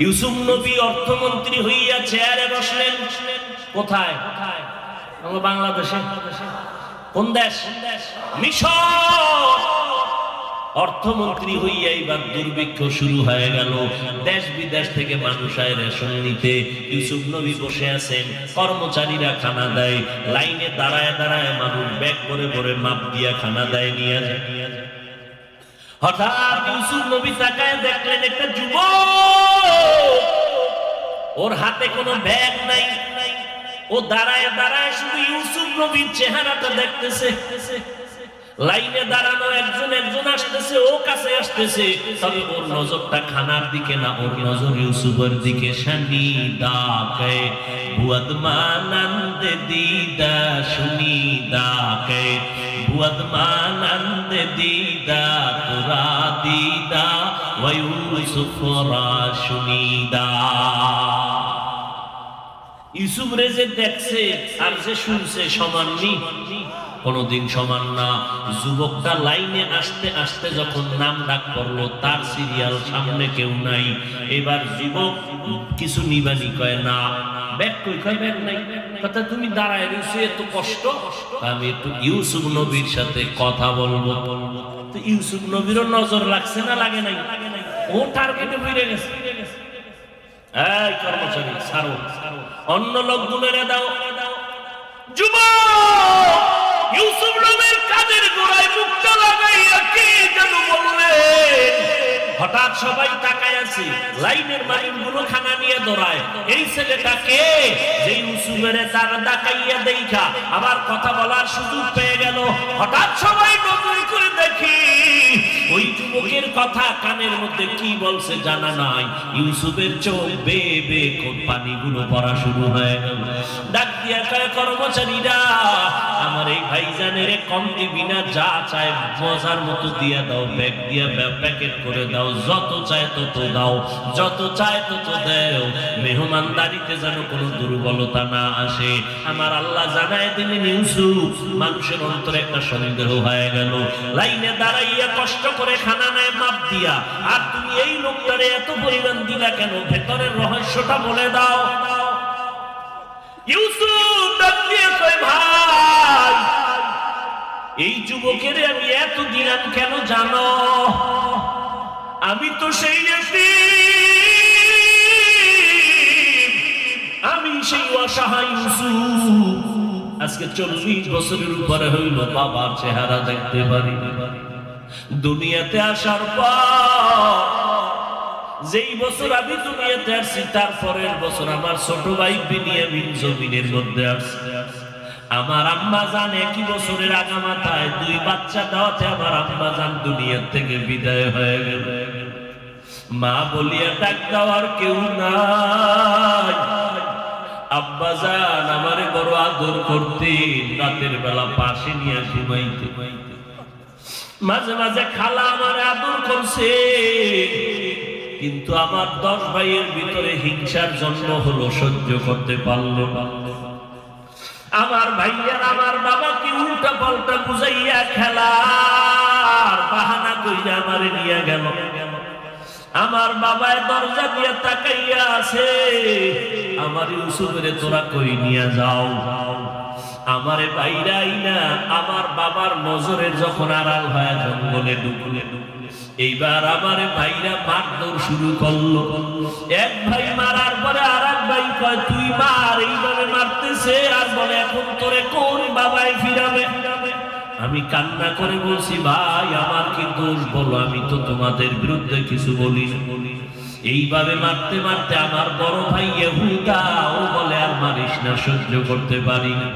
ইউসুফ নবী অর্থমন্ত্রী হইয়া চেয়ারে বসলেন। কোথায়? আমাদের বাংলাদেশে। কোন দেশ? মিশর। অর্থমন্ত্রী হইয়া এবার দুর্ভিক্ষ শুরু হয়ে গেল। দেশ বিদেশ থেকে মানুষ আয় রেশন নিতে। ইউসুফ নবী বসে আছেন, কর্মচারীরা খানা দেয়, লাইনে দাঁড়ায় দাঁড়ায় মানুষ ব্যাগ করে ভরে মাপ দিয়া খানা দেয়, নিয়ে যায়। হঠাৎ ইউসুফ নবী তাকায় দেখলেন একটা যুবক, ওর হাতে কোনো ব্যাগ নাই, ও দাঁড়ায় দাঁড়ায় শুধু ইউসুফ নবীর চেহারাটা দেখতেছে। লাইনে দাঁড়ানো একজন একজন আসতেছে, ও কাছে আসতেছে, তবে ওর নজরটা খানার দিকে না, ওর নজর ইউসুফের দিকে। শানি দাকে বুয়াদ মানন্দ দিদা শুনি দাকে বুয়াদ মানন্দ দিদা তুরা দিদা ওয়া ইউসুফ রা শুনিদা। ইউসুফ রে যে দেখছে আর যে শুনছে সমান নি, কোনদিন সমান না। যুবকটা লাইনে আসতে আসতে যখন নাম ডাক পড়লো, তার সিরিয়াল সামনে কেউ নাই। এবার যুবক কিছু নিবানি কয় না, ব্যাগ কই? কয় ব্যাগ নাই। কথা তুমি দাঁড়ায় রয়েছে, এত কষ্ট, আমি একটু ইউসুফ নবীর সাথে কথা বলবো। তো ইউসুফ নবীরও নজর লাগছে না লাগে নাই? ও টার্গেটে ফিরে গেছে। এই কর্মচারী ছাড়ো, অন্য লোকগুলোরে দাও। যুবক ইউসুফ নবীর কাদের গোড়ায় মুখটা লাগাইয়া কি যেন বললেন। হঠাৎ সবাই তাকায় আছে, লাইনের মালিকগুলো খানা নিয়ে দৌড়ায়। এই ছেলেটাকে যে ইউসুফের তার ডাকাইয়া দেখা আবার কথা বলার সুযোগ পেয়ে গেল। হঠাৎ সবাই নজর করে দেখি ওই যুবকের কথা কানের মধ্যে কি বলছে জানা নাই। ইউসুফের চোখ বেয়ে বেয়ে পানিগুলো পড়া শুরু হয়ে গেল। ডাক দিয়া কয়, কর্মচারীরা আমার এই ভাইজানের কম দিবি না, যা চায় মজার মতো দিয়া দাও, ব্যাগ দিয়া প্যাকেট করে দাও, যত চায় তত দাও, যত চায় তত দাও, মেহমানদারিতে যেন কোনো দুর্বলতা না আসে। আমার আল্লাহ জানায় দিলেন ইউসুফ। মানুষের অন্তরে একটা সন্দেহ হয়ে গেল। লাইনে দাঁড়াইয়া কষ্ট করে খানা নেয় মাপ দিয়া, আর তুমি এই লোকটারে এত পরিমাণ দিলা কেন? ভেতরের রহস্যটা বলে দাও। ইউসুফ ডাক দিয়ে কয়, ভাই এই যুবকের আমি এত দিলাম কেন জানো? আমি তো সেই আমি সেই অসহায় ইউসুফ। আজকে 40 বছরের উপরে হইল বাবার চেহারা দেখতে পারি। দুনিয়াতে আসার পর যেই বছর আমি দুনিয়াতে আসছি, তার পরের বছর আমার ছোট ভাই বিনিয়ামিন জমিনের মধ্যে আসছে। আমার আম্মা জান একই বছরের আগামাথায় 2 বাচ্চা দেওয়াতে আমার আম্মা জান দুনিয়া থেকে বিদায় হয়ে গেল। মা বলিয়া ডাক দেওয়ার কেউ নাই। আব্বা জান আমারে বড় আদর করতেন, রাতের বেলা পাশে নিয়ে ঘুমাইতে। মাঝে মাঝে খালা আমারে আদর করছে, কিন্তু আমার 10 ভাইয়ের ভিতরে হিংসার জন্ম হলো, সহ্য করতে পারলো। আমার ভাইয়ার আমার বাবাকে উল্টা পাল্টা বুঝাইয়া খেলার বাহানা কইরা আমারে নিয়ে গেল। আমার বাবায় দরজা দিয়ে তাকাইয়া আছে, আমার ইউসুফেরে তোরা কই নিয়ে যাও। আমারে বাইরাই না, আমার বাবার নজরে যখন আড়াল হয় জঙ্গলে ঢুকলে, এইবার আমারে ভাইরা মারধর শুরু করলো। এক ভাই মারার পরে আর এক ভাই কয় তুই মার, এইভাবে মারতেছে আর বলে এখন তোরে কোন বাবাই ফিরাবে। আমি কান্না করে বলছি, ভাই আমার কি দোষ বলো, আমি তো তোমাদের বিরুদ্ধে কিছু বলি না। এইভাবে মারতে মারতে আমার বড় ভাই ইহুদা ও বলে আর মারিস না, সহ্য করতে পারি না।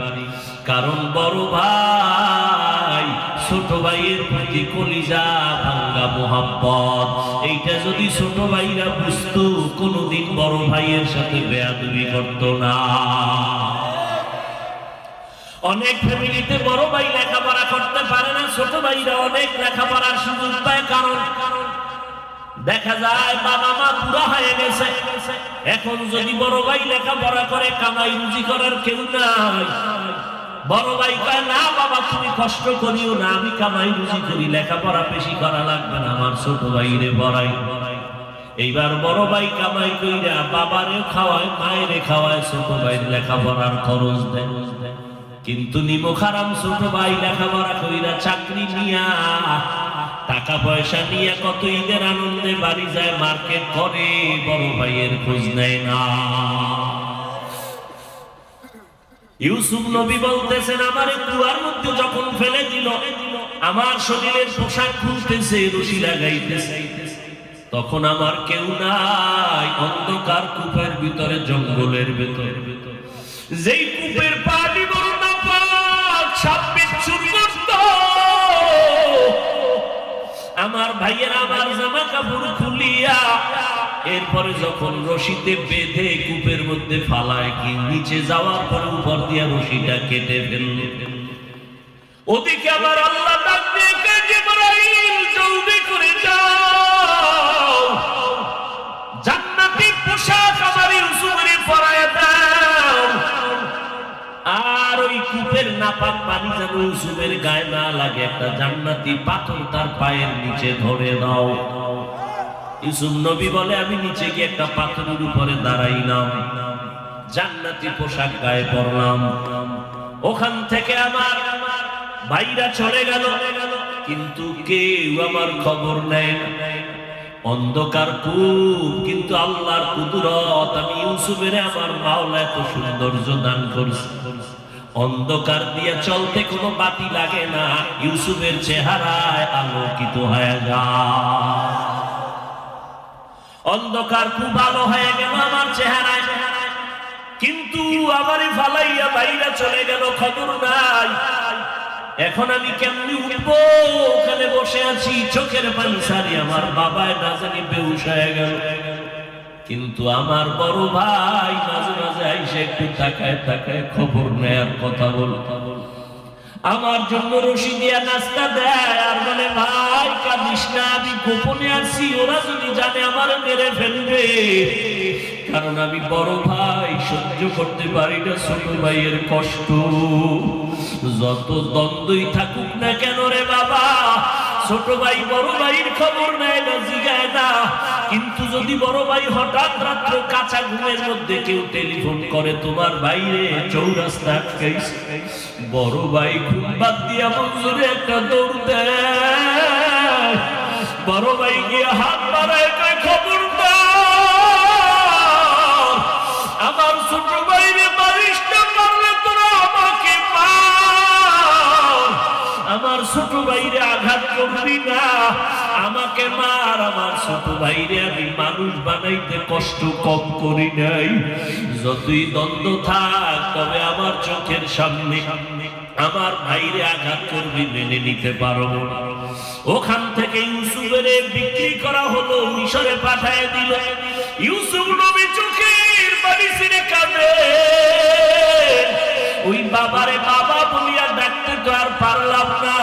কারণ বড় ভাই ছোট ভাইয়ের প্রতি কলিজা ভাঙ্গা মোহাব্বত। এইটা যদি ছোট ভাইরা বুঝতো, কোনোদিন বড় ভাইয়ের সাথে বেয়াদবি করতো না। অনেক ফ্যামিলিতে বড় ভাই লেখাপড়া করতে পারে না, ছোট ভাইরা অনেক লেখাপড়ার সুযোগ পায়। কারণ দেখা যায় বাবা মা বুড়া হয়ে গেছে, এখন যদি বড় ভাই লেখাপড়া করে, কামাই রুজি করার কেউ নাই। বড় ভাই কয় না বাবা তুমি কষ্ট করিও না, আমি কামাই রুজি করি, লেখাপড়া বেশি করা লাগবে না, আমার ছোট ভাইরে বড়াই। এইবার বড় ভাই কামাই কইরা বাবারে খাওয়ায়, মায়েরে খাওয়ায়, ছোট ভাই লেখাপড়ার খরচ দেয়। কিন্তু নিমক হারাম ছোট ভাই লেখাপড়া কইরা চাকরি নিয়া টাকা পয়সা নিয়ে কত ঈদের আনন্দে বাড়ি যায়, মার্কেট করে, বড় ভাইয়ের খোঁজ নেয় না। ইউসুফ নবী বলতেছেন, আমার কুয়ার মধ্যে যখন ফেলে দিল, আমার শরীরের পোশাক খুলতেছে, রশি লাগাইতেছে, তখন আমার কেউ নাই, অন্ধকার কূপের ভিতরে, জঙ্গলের ভিতরে, যেই কূপের পানি বড় নাপাক, সাপ বিচ্ছুর করত। আমার ভাইয়ের আমার জামা কাপড় খুলিয়া এরপরে যখন রশিতে বেঁধে কূপের মধ্যে ফালায়, কি নিচে যাওয়ার পরে উপর দিয়া রশিটা কেটে ফেলল। ওদিকে আমার আল্লাহ ডাক দিয়ে কয়, জিবরাইল জলদি করে যাও, জান্নাতি পোশাক আমার ইউসুফের পরায় দাও, আর ওই কূপের নাপাক পানি যেন ইউসুফের গায়ে না লাগে, একটা জান্নাতি পাথর তার পায়ের নিচে ধরে দাও। ইউসুফ নবী বলে, আমি নিচে গিয়ে একটা পাথরের উপরে দাঁড়াইলাম, জান্নাতি পোশাক গায়ে পরলাম। ওখান থেকে আমার ভাইরা চলে গেল, কিন্তু কেউ আমার খবর নেয় না। অন্ধকার কূপ, কিন্তু আল্লাহর কুদরত, আমি ইউসুফের আমার মাওলা এত সৌন্দর্য দান করছি, অন্ধকার দিয়ে চলতে কোনো বাতি লাগে না, ইউসুফের চেহারায় আলোকিত হয়ে যায়। অন্ধকার খুব ভালো হয়ে গেল আমার চেহারায়, কিন্তু আমারই ফালাইয়া বাইরা চলে গেল, খবর নাই। এখন আমি কেমনি উঠবো? ওখানে বসে আছি, চোখের পানি সারি, আমার বাবায় না জানি বেহুশ হয়ে গেল। কিন্তু আমার বড় ভাই মাঝে মাঝে আইসে একটু তাকায় তাকায় খবর নেয়ার কথা বল, আমার জন্য রশি দিয়া নাস্তা দেয়, আর বলে, ভাই কাঁদিস না, আমি গোপনে আছি, ওরা যদি জানে আমার মেরে ফেলবে। কারণ আমি বড় ভাই, সহ্য করতে পারি না ছোট ভাইয়ের কষ্ট। যত দ্বন্দ্বই থাকুক না কেন রে বাবা, ছোট ভাই বড় ভাইয়ের খবর নেয় না, জিগায় না। কিন্তু যদি বড় ভাই হঠাৎ রাত্রে কাঁচা ঘুমের মধ্যে কেউ টেলিফোন করে, তোমার বাইরে চৌরাস্তা আটকাইছে, বড় ভাই ঘুম বাদ দিয়া মঞ্জুরে একটা দৌড় দেয়। বড় ভাই গিয়ে হাত বাড়ায়, কয়, খবর দাও, আমার ছোট ভাইরে মারিস না, মারলে তোরা আমাকে মার, আমার ছোট ভাইরে আঘাত করবি না, আমাকে মার, আমার ছোট ভাইরে আমি মানুষ বানাইতে কষ্ট কম করি নাই। যতই দ্বন্দ্ব থাক, তবে আমার চোখের সামনে আমার ভাইরে আঘাত করবি, মেনে নিতে পারো। ওখান থেকে ইউসুফের বিক্রি করা হলো, মিশরে পাঠায় দিল। ইউসুফ নবী চোখের পানি ছেড়ে কাঁদে, ওই বাবারে বাবা বলিয়া ডাকতে তো আর পারলাম না।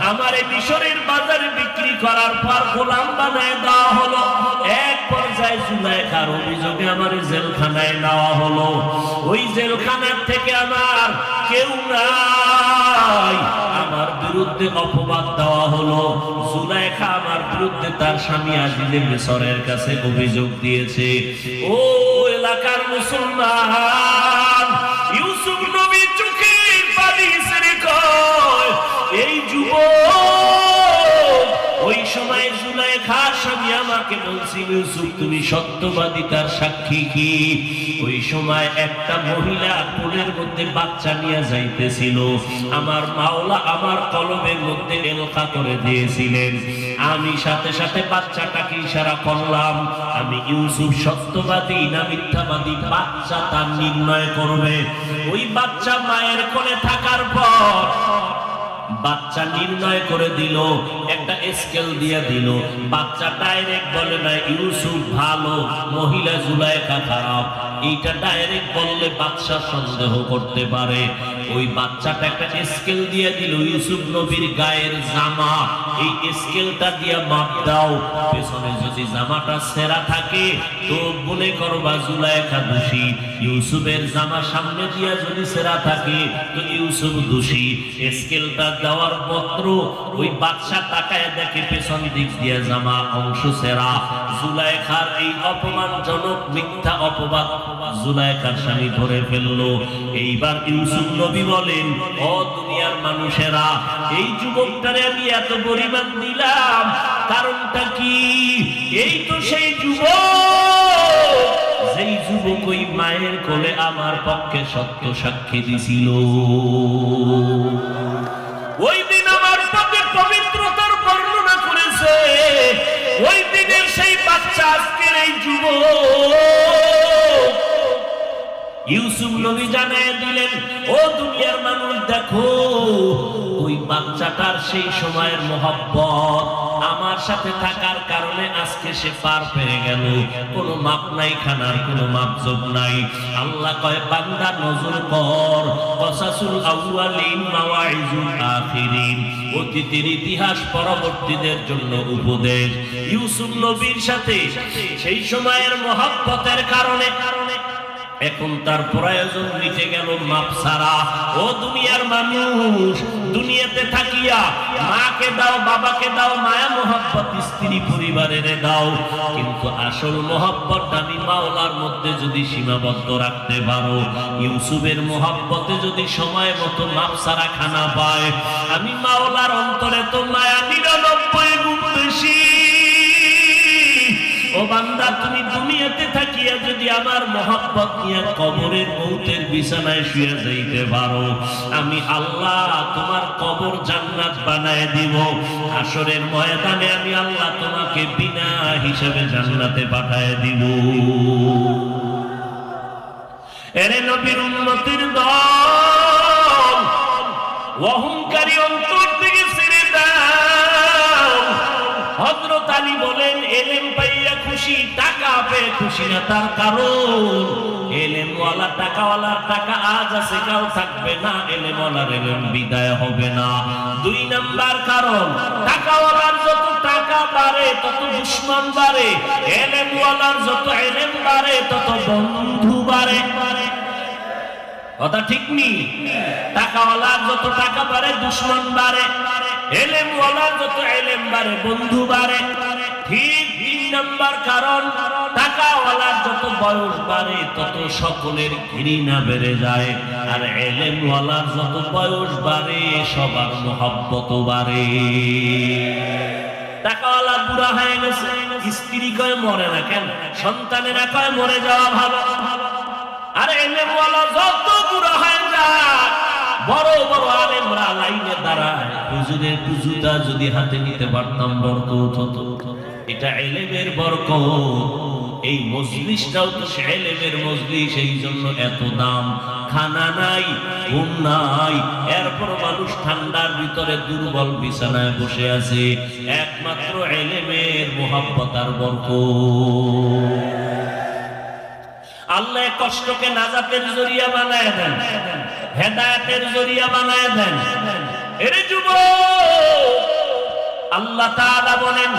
আমারে মিশরের বাজারে বিক্রি করার পর গোলাম বানায় দেওয়া হলো। এক পর্যায়ে জুলাইখার অভিযোগে আমার জেলখানায় নেওয়া হলো। ওই জেলখানার থেকে আমার কেউ নাই, আমার বিরুদ্ধে অপবাদ দেওয়া হলো। জুলাইখা আমার বিরুদ্ধে তার স্বামী আজিজে মিশরের কাছে অভিযোগ দিয়েছে। ও এলাকার মুসলমান, ইউসুফ নবী চোখের পানি ছেড়ে কয়, এই যুবক, ওই সময় জুলাইখার স্বামী আমাকে বলছিল, ইউসুফ তুমি সত্যবাদী, তার সাক্ষী কি? ওই সময় একটা মহিলা কোলের মধ্যে বাচ্চা নিয়ে যাইতেছিল, আমার মাওলা আমার কলমের মধ্যে এলকা করে দিয়েছিলেন। আমি সাথে সাথে বাচ্চাটাকে ইশারা করলাম, আমি ইউসুফ সত্যবাদী না মিথ্যাবাদী, বাচ্চা তা নির্ণয় করবে। ওই বাচ্চা মায়ের কোলে থাকার পর বাচ্চা নির্ণয় করে দিল, একটা স্কেল দিয়ে দিল। বাচ্চা ডাইরেক্ট বলে না ইউসুফ ভালো, মহিলা জুলাইখা খারাপ। এইটা ডাইরেক্ট বললে বাচ্চা সন্দেহ করতে পারে। ওই বাচ্চাটা একটা স্কেল দিয়ে দিল, ইউসুফ নবীর গায়ের জামা, এই স্কেলটা দিয়ে মাপ দাও। পেছনে যদি জামাটা ছেঁড়া থাকে তো মনে করবা জুলাইখা দোষী। ইউসুফের জামা সামনে দিয়া যদি ছেঁড়া থাকে তো ইউসুফ দোষী। স্কেলটা যাওয়ার পত্র ওই বাদশা তাকায় দেখে পেছন দিক দিয়ে জামা অংশ ছেঁড়া। জুলাইখার এই অপমানজনক মিথ্যা অপবাদ জুলাইখার স্বামী ধরে ফেললো। এইবার ইউসুফ নবী বলেন, ও দুনিয়ার মানুষেরা, এই যুবকটারে আমি এত পরিমাণ দিলাম, কারণটা কি? এই তো সেই যুবক, যেই যুবক ওই মায়ের কোলে আমার পক্ষে সত্য সাক্ষী দিছিল। ওই দিন আমার পক্ষে পবিত্রতার বর্ণনা করেছে। ওই দিনের সেই বাচ্চা আজকের এই যুবক। ইউসুফ নবী জানায় দিলেন, ও দুনিয়ার মানুষ, দেখো ওই বাচ্চাটার সেই সময়ের মহব্বত আমার সাথে থাকার কারণে আজকে সে পার পেয়ে গেল। কোনো মাপ নাই, খানার কোনো মাপজোব নাই। আল্লাহ কয়, বান্দা নজর কর, কসাসুল আউয়ালিন মাওয়াইজুল আখিরিন, অতীতের ইতিহাস পরবর্তীদের জন্য উপদেশ। ইউসুফ নবীর সাথে সেই সময়ের মহব্বতের কারণে এখন তার প্রয়োজন মিটে গেল মাপ ছাড়া। ও দুনিয়ার মানুষ, দুনিয়াতে থাকিয়া মাকে দাও, বাবাকে দাও, মায়া মোহাব্বত স্ত্রী পরিবারের দাও, কিন্তু আসল মোহাব্বত আমি মাওলার মধ্যে যদি সীমাবদ্ধ রাখতে পারো, ইউসুফের মোহাব্বতে যদি সময় মতো মাপ ছাড়া খানা পায়, আমি মাওলার অন্তরে তো মায়া 99 গুণ বেশি। ও বান্দা, তুমি দুনিয়াতে থাকিয়া যদি আমার মহব্বত নিয়ে কবরের মৌতের বিছানায় শুয়ে যাইতে পারো, আমি আল্লাহ তোমার কবর জান্নাত বানায় দিব। হাসরের ময়দানে আমি আল্লাহ তোমাকে বিনা হিসাবে জান্নাতে পাঠায় দিব। এরে নবীর উম্মতের দল, অহংকারী অন্তর থেকে ছেড়ে দাও। হযরত আলী বলেন, এলেম পাইয়া খুশি, টাকা পেয়ে খুশি না। তার কারণ এলেমওয়ালা টাকাওয়ালার টাকা আজ আছে, কাল থাকবে না। এলেমওয়ালার এলেম বিদায় হবে না। 2 নাম্বার কারণ, টাকাওয়ালার যত টাকা বাড়ে তত দুশমন বাড়ে, এলেমওয়ালার যত এলেম বাড়ে তত বন্ধু বাড়ে। কথা ঠিক নি? টাকাওয়ালার যত টাকা বাড়ে দুশমন বাড়ে, এলেমওয়ালার যত এলেম বাড়ে বন্ধু বাড়ে। ঠিক 3 নাম্বার কারণ, টাকাওয়ালার যত বয়স বাড়ে তত সকলের ঘৃণা বেড়ে যায়, আর এলেমওয়ালার যত বয়স বাড়ে সবার মহব্বত বাড়ে। টাকাওয়ালা বুড়া হয়ে গেছে, স্ত্রী কয় মরে না কেন, সন্তানেরা কয় মরে যাওয়া ভালো। আর এলেমওয়ালা যত বুড়া হয়ে যায়, বড় বড় আলেমরা লাইনে দাঁড়ায়, হুজুরের জুতা যদি হাতে নিতে পারতাম বরকত হতো। এটা এলেমের বরকত। এই মজলিসটাও তো এলেমের মজলিস, এই জন্য এত দাম। খানা নাই, ঘুম নাই, এরপর মানুষ ঠান্ডার ভিতরে দুর্বল বিছানায় বসে আছে, একমাত্র এলেমের মুহাব্বত আর বরকত। আল্লাহ কষ্টকে নাজাতের জরিয়া বানায় দেন, হেদায়েতের জরিয়া বানায় দেন। এরে যুবক, আল্লাহ তাআলা বলেন,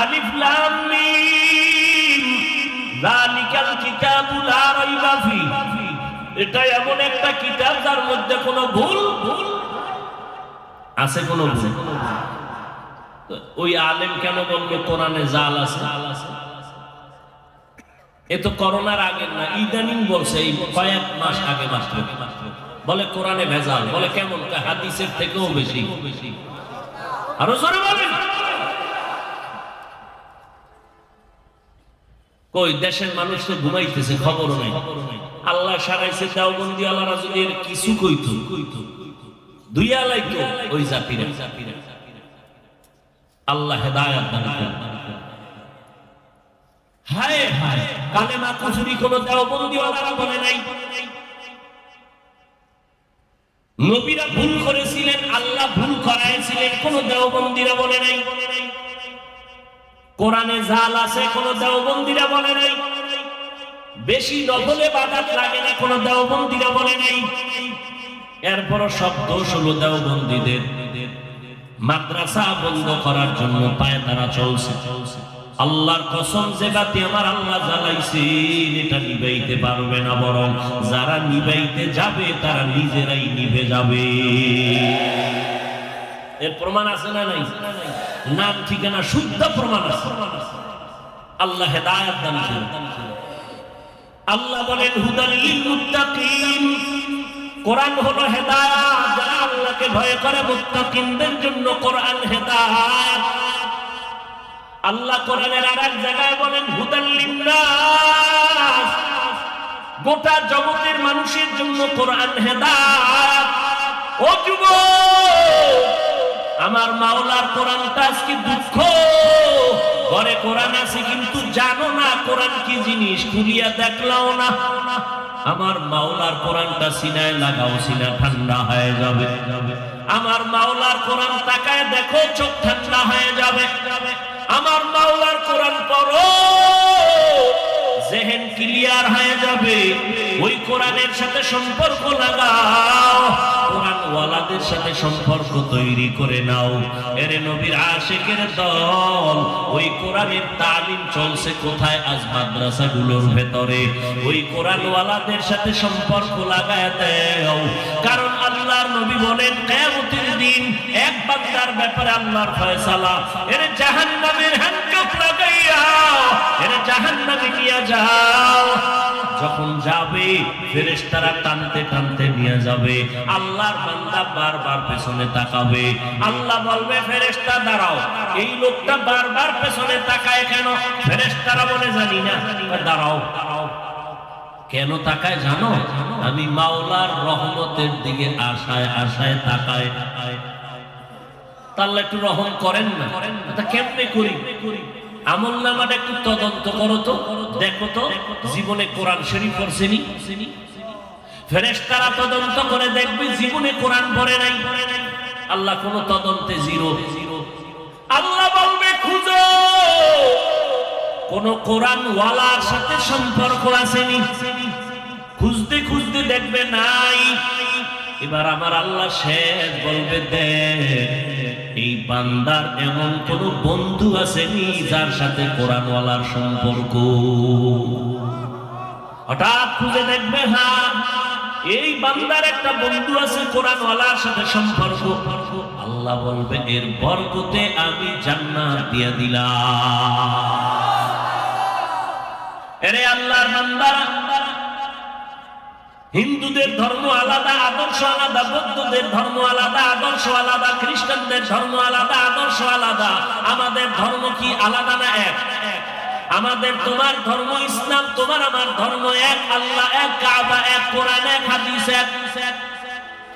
আলিফ লাম মিম যালিকাল কিতাবু লা রাইবা ফি। এটা এমন একটা কিতাব যার মধ্যে কোনো ভুল আছে, কোনো ভুল। ওই আলেম কেন বলবে কোরআনে জাল আছে? এ তো করোনার আগে না, ইদানিং বলছে, এই কয়েক মাস আগে মাত্র বলে কোরআনে ভেজাল। বলে কেমন? হাদিসের থেকেও বেশি। আরো জোরে বলেন। কই দেশের মানুষ তো ঘুমাইতেছে, খবরও নাই। আল্লাহ সারাইছে দেওবন্দি আল্লাহরা যদি এর কিছু কইতো, দুইয়া লাইতো ওই জাতিরা। আল্লাহ হেদায়েত দান করুন। হায় হায়, কালেমা কুফরি কোন দেওবন্দি আল্লাহরা বলে নাই। নবীরা ভুল করেছিলেন, আল্লাহ ভুল করাইছিলেন, কোন দেওবন্দিরা বলে নাই। কোরআনে জাল আছে, কোন দেওবন্দিরা বলে নাই। বেশি নফলে ইবাদত লাগে না, কোন দেওবন্দিরা বলে নাই। এরপর সব দোষ হলো দেওবন্দিদের। মাদ্রাসা বন্ধ করার জন্য পায়ে তারা চলছে। আল্লাহর কসম, যে বাতি আমার আল্লাহ জ্বালাইছেন এটা নিভাইতে পারবে না, বরং যারা নিভাইতে যাবে তারা নিজেরাই নিভে যাবে। এর প্রমাণ আছে না নাই? নাম ঠিকানা শুদ্ধ প্রমাণ আছে। আল্লাহ হেদায়েত দান করেন। আল্লাহ বলেন হুদাল লিল মুত্তাকিন, কোরআন হলো হেদায়েত, যারা আল্লাহকে ভয় করে মুত্তাকিনদের জন্য কোরআন হেদায়েত। আল্লাহ কোরআনের আরেক জায়গায় বলেন হুদাল লিন্নাস, গোটা জগতের মানুষের জন্য কোরআন হেদায়েত। ও যুবক, আমার মাওলার কোরআনটা আজকে দুঃখ, ঘরে কোরআন আছে কিন্তু জানো না কোরআন কি জিনিস, খুলিয়া দেখলাও না। আমার মাওলার কোরআনটা সিনায় লাগাও, সিনা ঠান্ডা হয়ে যাবে। আমার মাওলার কোরআন তাকায় দেখো, চোখ ঠান্ডা হয়ে যাবে। আমার মাওলার কোরআন পড়ো, জেহেন ক্লিয়ার হয়ে যাবে। ওই কোরআনের সাথে সম্পর্ক লাগাও, কোরআন ওয়ালাদের সাথে সম্পর্ক তৈরি করে নাও। এর নবীর আশিকের দল, ওই কোরআনের তালিম চলছে কোথায়? আজ মাদ্রাসাগুলোর ভেতরে। ওই কোরআন ওয়ালাদের সাথে সম্পর্ক লাগায় দাও, কারণ আল্লাহর নবী বলেন কিয়ামতের দিন এক বান্দার ব্যাপারে আল্লাহর ফয়সালা, এর জাহান্নামের হ্যান্ডকাফ লাগাইয়া এর জাহান্নামে নিয়ে যাও। যখন যাবে ফেরেশতারা টানতে টানতে নিয়ে যাবে, আল্লাহর বান্দা বারবার পেছনে তাকাবে। আল্লাহ বলবে ফেরেশতা দাঁড়াও, এই লোকটা বারবার পেছনে তাকায় কেন? ফেরেশতারা বলে জানি না। দাঁড়াও, কেন তাকায় জানো? আমি মাওলার রহমতের দিকে আশায় আশায় তাকায়। তাহলে একটু রহম করেন না? তা কেমনে করি? আমল নামাটা একটু তদন্ত করো তো, দেখো তো জীবনে কোরআন শরীফ পড়ছেনি? ফেরেশতারা তদন্ত করে দেখবে জীবনে কোরআন পড়ে নাই। আল্লাহ কোন তদন্তে জিরো। আল্লাহ বলবে খুঁজো, কোন কোরআন ওয়ালার সাথে সম্পর্ক আসেনি। খুঁজতে খুঁজতে দেখবে নাই। এবার আমার আল্লাহ শেষ বলবে দেখ, এই বান্দার এমন কোন বন্ধু আসেনি যার সাথে কোরআন ওয়ালার সম্পর্ক। হঠাৎ খুঁজে দেখবে হ্যাঁ, এই বান্দার একটা বন্ধু আছে কোরআন ওয়ালার সাথে সম্পর্ক। আল্লাহ বলবে এর বরকতে আমি জান্নাত দিয়ে দিলাম। এরে আল্লাহর বান্দারা, হিন্দুদের ধর্ম আলাদা, আদর্শ আলাদা, বৌদ্ধদের ধর্ম আলাদা, আদর্শ আলাদা, খ্রিস্টানদের ধর্ম আলাদা, আদর্শ আলাদা। আমাদের ধর্ম কি আলাদা না এক? আমাদের তোমার ধর্ম ইসলাম, তোমার আমার ধর্ম এক। আল্লাহ এক, কাবা এক, কোরআন এক, হাদিস এক।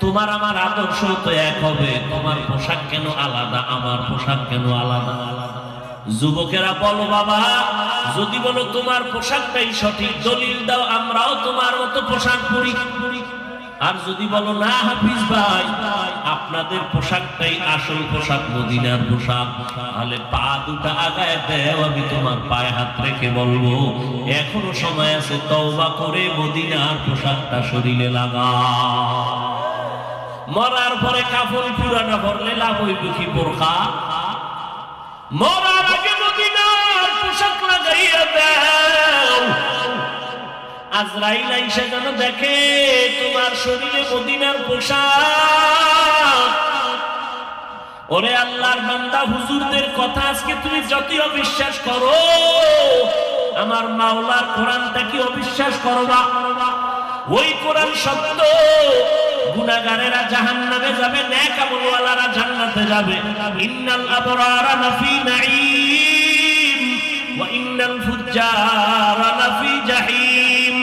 তোমার আমার আদর্শ তো এক হবে। তোমার পোশাক কেন আলাদা, আমার পোশাক কেন আলাদা? যুবকেরা বলো বাবা, যদি বলো তোমার পোশাকটাই সঠিক, দলিল দাও, আমরাও তোমার মতো পোশাক পরি। আর যদি বলো না হাফিজ ভাই, আপনাদের পোশাকটাই আসল পোশাক, মদিনার পোশাক, তাহলে পা দুটা আগায় দেও, আমি তোমার পায়ে হাত রেখে বলবো এখনো সময় আছে, তওবা করে মদিনার পোশাকটা শরীরে লাগা। মরার পরে কাফন পুরানা ভরলে লাভ হইব কি? বোরকা। মরার আগে মদিনার পোশাক লাগাইয়া দাও, আজরাইল আইসা যেন দেখে তোমার শরীরে মদিনার পোশাক। ওরে আল্লাহর বান্দা, হুজুরদের কথা আজকে তুমি যতই অবিশ্বাস করো, আমার মাওলার কোরআনটা কি অবিশ্বাস করবা? ওই কোরআন সত্য। গুনাহগারেরা জাহান্নামে যাবে, নেক আমলওয়ালারা জান্নাতে যাবে। ইন্নাল আবরারা লাফি নাঈম ওয়া ইন্নাল ফুজ্জারা লাফি জাহিম।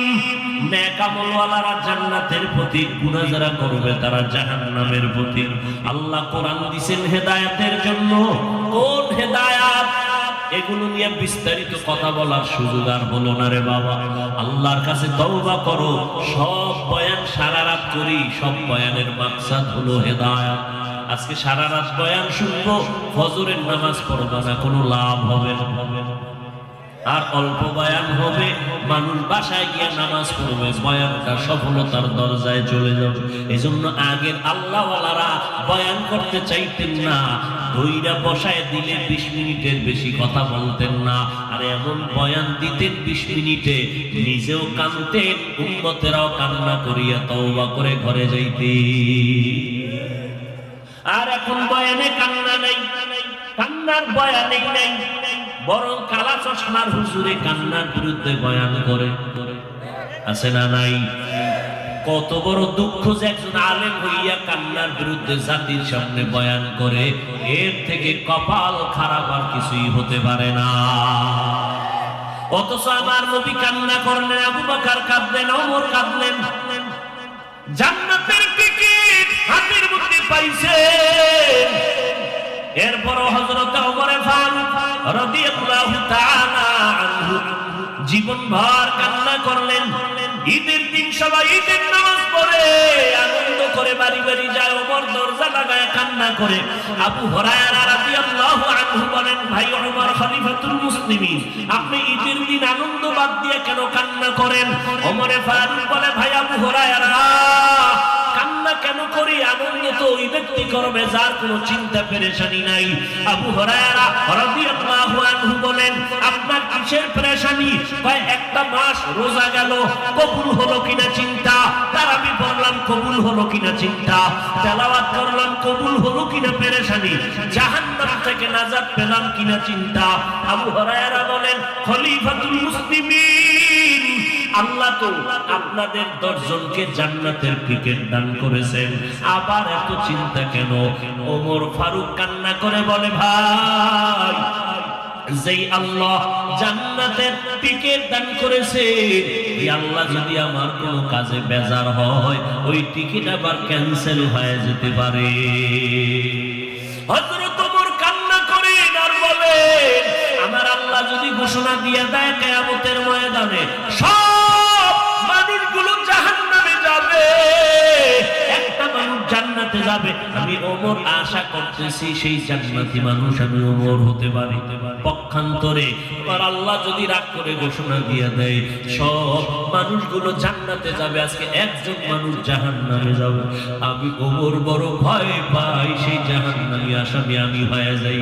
নেক আমলওয়ালারা জান্নাতের পথে, গুনাহ যারা করবে তারা জাহান্নামের পথে। আল্লাহ কোরআন দিবেন হেদায়েতের জন্য। কোন হেদায়েত? এগুলো নিয়ে বিস্তারিত কথা বলার সুযোগ আর হলো না রে বাবা। আল্লাহর কাছে তওবা করো। সব বয়ান সারা রাত করি, সব বয়ানের মাকসাদ হলো হেদায়েত। আজকে সারা রাত বয়ান শুনবো, ফজরের নামাজ পড়বো না, কোনো লাভ হবে না। আর অল্প বয়ান হবে, মানুষ বাসায় গিয়ে নামাজ পড়বে, বয়ানটা সফলতার দরজায় চলে যাবে। এজন্য আগের আল্লাহওয়ালারা বয়ান করতে চাইতেন না, ধইরা বসায় দিলে 20 মিনিটের বেশি কথা বলতেন না। আর এমন বয়ান দিতেন 20 মিনিটে নিজেও কাঁদতেন, উম্মতেরাও কান্না করিয়া তওবা করে ঘরে যাইতেন। আর এখন বয়ানে কান্না নেই, কান্নার বয়ানে নেই, বরং কালা চশমার হুজুরে কান্নার বিরুদ্ধে বয়ান করে। আছে না নাই? কত বড় দুঃখ যে একজন আলেম হইয়া কান্নার বিরুদ্ধে জাতির সামনে বয়ান করে। এর থেকে কপাল খারাপ আর কিছুই হতে পারে না। অথচ আমার নবী কান্না করলেন, আবু বকর কাঁদলেন, ওমর কাঁদলেন। জান্নাতের টিকিট হাতের মধ্যে পাইছে। এরপর হযরত ওমর ফারুক রাদিয়াল্লাহু তাআলা আনহু জীবনভর কান্না করলেন। ঈদের দিন সবাই ঈদের নামাজ পড়ে আনন্দ করে বাড়ি বাড়ি যায়, ওমর দরজা লাগায় কান্না করে। আবু হুরায়রা রাদিয়াল্লাহু আনহু বলেন, ভাই ওমর খলিফাতুল মুসলিমিন, আপনি ঈদের দিন আনন্দ বাদ দিয়ে কেন কান্না করেন? ওমর ফারুক বলে, ভাই আবু হুরায়রা, কান্না কেন করি? আনন্দ তো ওই ব্যক্তি করবে যার কোনো চিন্তা পেরেশানি নাই। আবু হুরায়রা রাদিয়াল্লাহু আনহু বলেন, আপনার কিসের পেরেশানি? ভাই একটা মাস রোজা গেল, কবুল হলো কিনা চিন্তা, তারাবি পড়লাম কবুল হলো কিনা চিন্তা, তেলাওয়াত করলাম কবুল হলো কিনা পেরেশানি, জাহান্নাম থেকে নাজাত পেলাম কিনা চিন্তা। আবু হুরায়রা বলেন, খলিফাতুল মুসলিমিন, আল্লাহ তো আপনাদের 10 জনকে জান্নাতের টিকিট দান করেছেন, আবার এত চিন্তা কেন? ওমর ফারুক কান্না করে বলে, ভাই, যেই আল্লাহ জান্নাতের টিকিট দান করেছে, এই আল্লাহ যদি আমার কোনো কাজে বেজার হয়, ওই টিকিট আবার ক্যান্সেল হয়ে যেতে পারে। হযরত ওমর কান্না করেন আর বলেন, আমার আল্লাহ যদি ঘোষণা দিয়ে দেয় কিয়ামতের ময়দানে সব মানুষগুলো জাহান্নামে যাবে, একটা মানুষ জান্নাতে যাবে, আমি ওমর আশা করতেছি সেই জান্নাতি মানুষ আমি ওমর হতে পারি। পক্ষান্তরে আর আল্লাহ যদি রাগ করে ঘোষণা দিয়ে দেয় সব মানুষগুলো জান্নাতে যাবে, আজকে একজন মানুষ জাহান্নামে যাবে, আমি ওমর বড় ভয় পাই সেই জাহান্নামী আসামি আমি হয়ে যাই।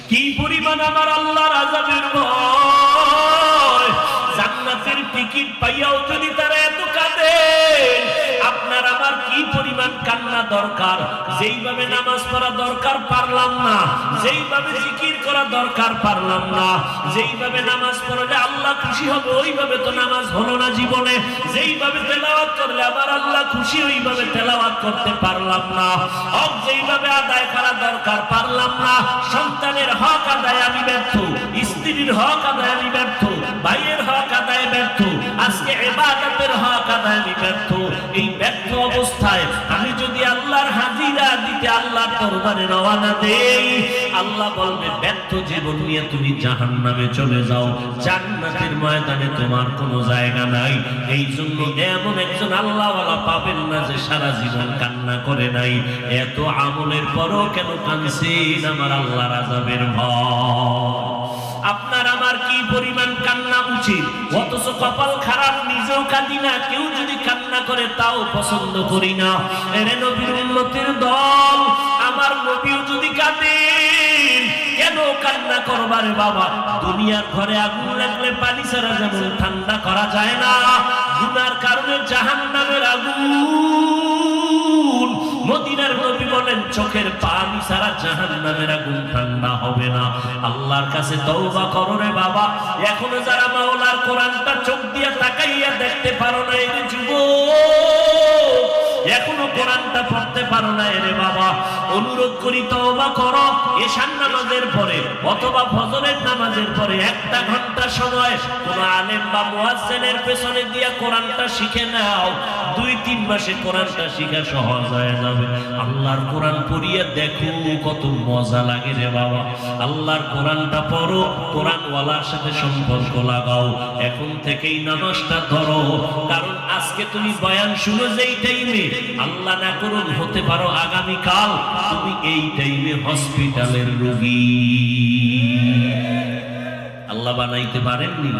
কি পরিমাণ আমার আল্লাহর আযাবের ভয়! জান্নাতের টিকিট পাইয়াও যদি তারা এত কাঁদে, আপনার আমার কি পরিমাণ কান্না দরকার! যেইভাবে নামাজ পড়া দরকার পারলাম না, যেইভাবে জিকির করা দরকার পারলাম না, যেইভাবে নামাজ পড়লে আল্লাহ খুশি হবে ওইভাবে তো নামাজ হলো না জীবনে, যেইভাবে তেলাওয়াত করলে আমার আল্লাহ খুশি ওইভাবে তেলাওয়াত করতে পারলাম না, হক যেইভাবে আদায় করা দরকার পারলাম না, সন্তানের হক আদায় আমি ব্যর্থ, স্ত্রীর হক আদায় আমি ব্যর্থ, ভাইয়ের হক আদায় ব্যর্থ, আজকে ইবাদতের হক আদায় আমি ব্যর্থ। এই ব্যর্থ অবস্থায় আমি যদি আল্লাহর হাজিরা দিতে আল্লাহর দরবারে রওনা দেই, আল্লাহ বলবে ব্যর্থ জীবন নিয়ে তুমি জাহান্নামে চলে যাও, জান্নাতের ময়দানে তোমার কোনো জায়গা নাই। এই জন্য এমন একজন আল্লাহওয়ালা পাবেন না যে সারা জীবন কান্না করে নাই। এত আমলের পরও কেন কাঁদছেন? আমার আল্লাহর আযাবের ভয়। আপনার আমার কি পরিমাণ কান্না উচিত, অথচ কপাল খারাপ, নিজেও কাঁদি না, কেউ যদি কান্না করে তাও পছন্দ করি না। এরে নবীর উম্মতের দল, আমার নবীও যদি কাঁদেন কেন কান্না করবার বাবা? দুনিয়ার ঘরে আগুন লাগলে পানি ছাড়া যেমন ঠান্ডা করা যায় না, গুনার কারণে জাহান্নামের আগুন, মদিনার নবী বলেন চোখের পানি ছাড়া জাহান্নামের আগুন ঠান্ডা হবে না। আল্লাহর কাছে তওবা করো রে বাবা। এখনো যারা মাওলার কোরআনটা চোখ দিয়ে তাকাইয়া দেখতে পারো না, এই যুবক, এখনো কোরআনটা পড়তে পারো না রে বাবা, অনুরোধ করি তওবা করো। এশার নামাজের পরে অথবা ফজরের নামাজের পরে 1 ঘন্টা সময় কোন আলেম বা মুয়াজ্জিনের পেছনে দিয়ে কোরআনটা শিখে নাও। 2-3 মাসে কোরআনটা শিখা সহজ হয়ে যাবে। আল্লাহর কোরআন পড়িয়ে দেখো কত মজা লাগে রে বাবা। আল্লাহর কোরআনটা পড়ো, কোরআনওয়ালার সাথে সম্পর্ক লাগাও। এখন থেকেই নামাজটা ধরো, কারণ আজকে তুমি বয়ান শুনো যেই টাইমে, আল্লাহ না করুন হতে পারো আগামীকাল তুমি এই টাইমে হসপিটালের রোগী। আল্লাহ বানাইতে পারেননি।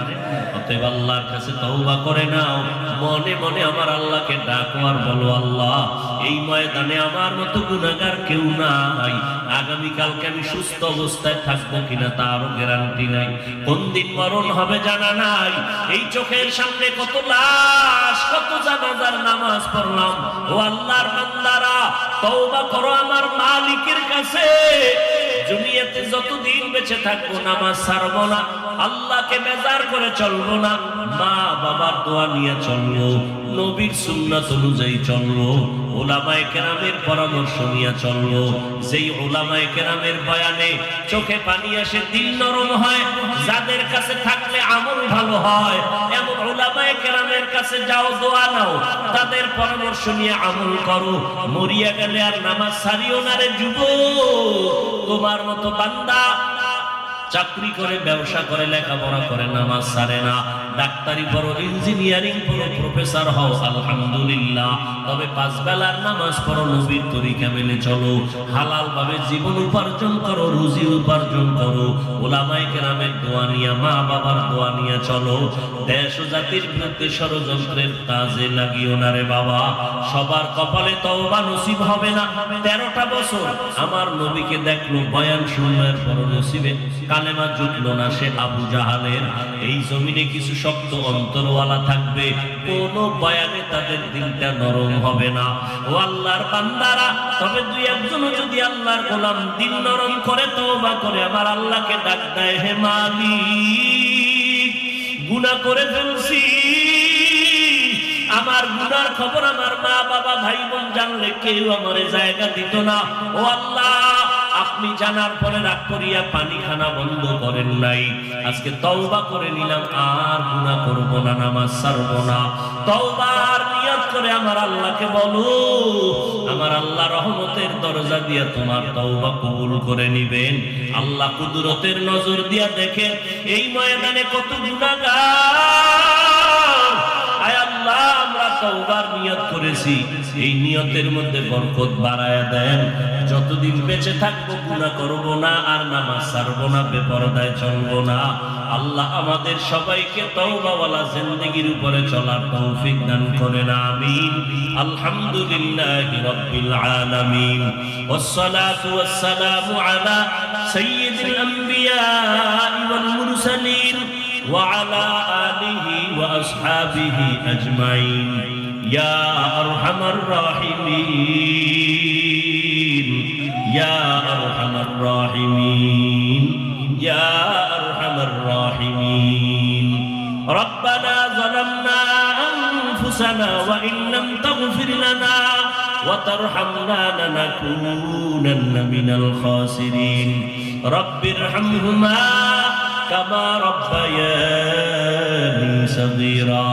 অতএব আল্লাহর কাছে তওবা করে নাও, মনে মনে আমার আল্লাহকে ডাকো আর বলো, আল্লাহ এই ময়দানে আমার মতো গুনাহগার কেউ নাই, আগামীকালকে আমি সুস্থ অবস্থায় থাকবো কিনা তারও গ্যারান্টি নাই, কোন দিন মরণ হবে জানা নাই। এই চোখের সামনে কত লাশ, কত জানাজার নামাজ পড়লাম। ও আল্লাহর বান্দারা, তওবা করো আমার মালিকের কাছে। দুনিয়াতে যতদিন বেঁচে থাকবো নামাজ ছাড়বো না, আল্লাহকে বেজার করে চলবো না, মা বাবার দোয়া নিয়ে চলবো, নবীর সুন্নাত অনুযায়ী চলবো, উলামায়ে কেরামের পরামর্শ নিয়ে চলবো। যেই উলামায়ে কেরামের বয়ানে চোখে পানি আসে, দিল নরম হয়, যাদের কাছে থাকলে আমল ভালো হয়, এমন উলামায়ে কেরামের কাছে যাও, দোয়া নাও, তাদের পরামর্শ নিয়ে আমল করো। মরিয়া গেলে আর নামাজ ছাড়িও না রে যুবক। তোমার মতো বান্দা চাকরি করে, ব্যবসা করে, লেখাপড়া করে, নামাজ ছাড়ে না, ডাক্তারি পড়ো, ইঞ্জিনিয়ারিং পড়ো, প্রফেসর হও, আলহামদুলিল্লাহ। তবে 5 বেলার নামাজ পড়ো, নবীর তরিকা মেনে চলো, হালাল ভাবে জীবন উপার্জন করো, রুজি উপার্জন করো, উলামায়ে কেরামের দোয়া নিয়ে, মা বাবার দোয়া নিয়ে চলো। দেশ ও জাতির বিরুদ্ধে ষড়যন্ত্রের কাজে লাগিও না রে বাবা। সবার কপালে তওবা নসিব হবে না। 13টা বছর আমার নবীকে দেখলো, বয়ান শুনবার পর নসিবে কালেমা জুটলো না, সে আবু জাহালের। এই জমিনে কিছু শক্ত অন্তরওয়ালা থাকবে, কোন বয়ানে তাদের দিলটা নরম হবে না। ও আল্লাহর বান্দারা, তবে 2-1 যদি আল্লাহর গোলাম দিল নরম করে, তওবা করে আমার আল্লাহকে ডাক দেয়, হে মালিক গুনাহ করে ফেলছি, আমার গুনার খবর আমার মা বাবা ভাই বোন জানলে কেউ আমারে জায়গা দিত না। ও আল্লাহ, আপনি জানার পরে রাগ করিয়া পানি খানা বন্ধ করেন নাই। আজকে তওবা করে নিলাম, আর গুনাহ করব না, নামাজ ছাড়ব না। তওবার নিয়ত করে আমার আল্লাহকে বলো, আমার আল্লাহ রহমতের দরজা দিয়া তোমার তওবা কবুল করে নিবেন। আল্লাহ কুদরতের নজর দিয়া দেখেন এই ময়দানে কত গুনাহগার। আয় আল্লাহ, আমরা তওবার নিয়ত করেছি, এই নিয়তের মধ্যে বরকত বাড়ায়া দেন। যতদিন বেঁচে থাকবো গুনাহ করব না, আর নামাজ ছাড়ব না, বেপরদায় চলব না। আল্লাহ আমাদের সবাইকে তওবাওয়ালা জিন্দেগির উপরে চলার তৌফিক দান করেন, আমিন। আলহামদুলিল্লাহি রাব্বিল আলামিন, ওয়াসসালাতু ওয়াসসালামু আলা সাইয়্যিদিল আমবিয়া ওয়াল মুরসালিন ওয়া আলা আলিহি ওয়া আসহাবিহি আজমাইন, ইয়া আরহামার রাহিমিন, ইয়া আরহামার রাহিমিন, ইয়া আরহামার রাহিমিন। রব্বানা যালামনা আনফুসানা ওয়া ইন লাম তাগফির লানা ওয়া তারহামনা লানাকুনান্না মিনাল খাসিরিন। রব্বিরহামহুমা কামা রাব্বায়ানি সাগীরা।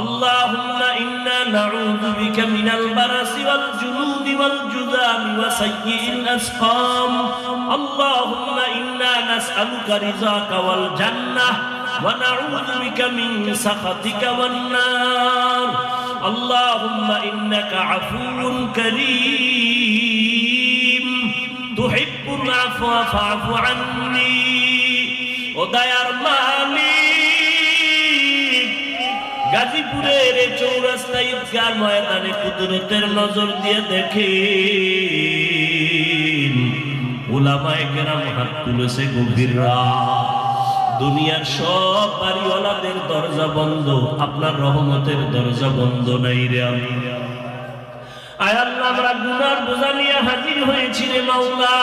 اللهم إنا نعوذ بك من البرص والجنود والجذام وسيء الأسقام. اللهم إنا نسألك رضاك والجنة ونعوذ بك من سخطك والنار. اللهم إنك عفو كريم تحب العفو فاعف عني. وديار مالي গাজীপুরের এই চৌরাস্তা ঈদগাহ ময়দানে কুদরতের নজর দিয়ে দেখেন উলামায়ে কেরাম হাত তুলেছে গভীর রাত। দুনিয়ার সব বাড়িওয়ালাদের দরজা বন্ধ, আপনার রহমতের দরজা বন্ধ নাই রে। আমি আয় আল্লাহ, আমরা গুনার বোঝা নিয়ে হাজির হয়েছি রে মাওলা।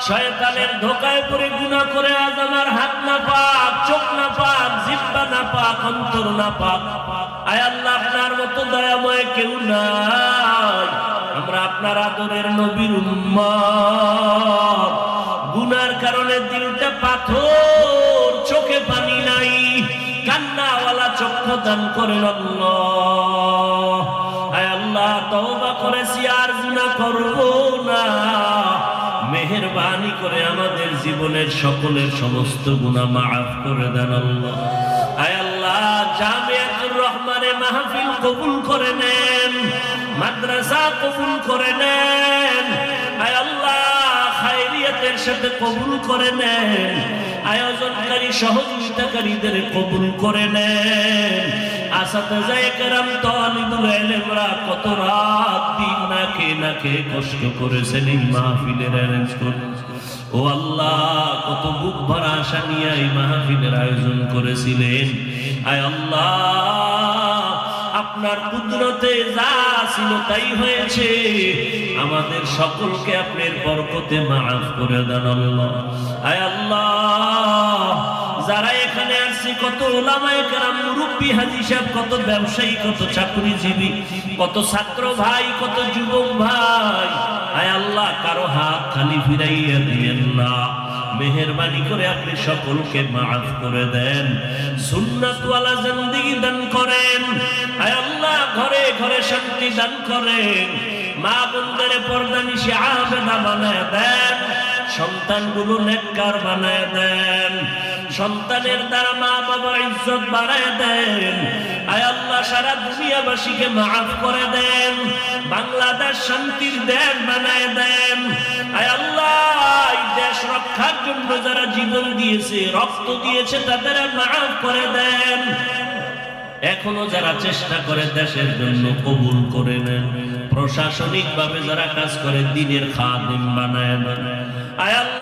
শয়তানের ধোকায় পড়ে গুনাহ করে আজ আমার হাত না পাক, চোখ না পাক, জিহ্বা না পাক, অন্তর না পাক। আয় আল্লাহ, আপনার মতো দয়াময় কেউ নাই। আমরা আপনার আদরের নবীর উম্মত। গুনার কারণে দিলটা পাথর, চোখে পানি নাই, কান্নাওয়ালা চক্ষু দান করেন আল্লাহ। আয় আল্লাহ, তওবা করেছি, আর গুনাহ করব না। মেহেরবানি করে আমাদের জীবনের সকলের সমস্ত গুনাহ মাফ করে দেন আল্লাহ। আয় আল্লাহ, জামিয়াতুর রহমানে মাহফিল কবুল করে নেন, মাদ্রাসা কবুল করে নেন। আয় আল্লাহ, খায়রিয়াতে নিয়তের সাথে কবুল করে নেন, আয়োজনকারী সহযোগিতাকারীদের কবুল করে নেন। আসাতাজায়ে কেরাম তালিবুল ইলমরা কত রাত দিন না খেয়ে কষ্ট করেছেন এই মাহফিলের অ্যারেঞ্জ করে। ও আল্লাহ, কত বুক ভরা আশা নিয়ে এই মাহফিলের আয়োজন করেছিলেন। আয় আল্লাহ, আপনার কুদরতে যা ছিল তাই হয়েছে, আমাদের সকলকে আপনার বরকতে মাফ করে দেন আল্লাহ। আয় আল্লাহ, যারা এখানে আসছে, কত ওলামায়ে কেরাম, মুরব্বী, হাজী সাহেব, কত ব্যবসায়ী, কত চাকরিজীবী, কত ছাত্র ভাই, কত যুবক ভাই, আয় আল্লাহ, কারো হাত খালি ফিরাইয়া দিয়েন না। মেহেরবানি করে আপনি সকলকে মাফ করে দেন, সুন্নাতওয়ালা জিন্দেগি দান করেন। আয় আল্লাহ, ঘরে ঘরে শান্তি দান করেন, মা বোনদের পর্দানিশি আবেদা বানায় দেন, সন্তানগুলো নেককার বানায় দেন, সন্তানের দ্বারা মা বাবার ইজ্জত বাড়ায় দেন। আয় আল্লাহ, সারা দুনিয়াবাসীকে মাফ করে দেন, বাংলাদেশ শান্তির দেশ বানায় দেন। আয় আল্লাহ, এই দেশ রক্ষার জন্য যারা জীবন দিয়েছে, রক্ত দিয়েছে, তাদের মাফ করে দেন। এখনো যারা চেষ্টা করে দেশের জন্য কবুল করে নেন, প্রশাসনিক ভাবে যারা কাজ করে দিনের খাদিম বানায় দেন। আয় আল্লাহ।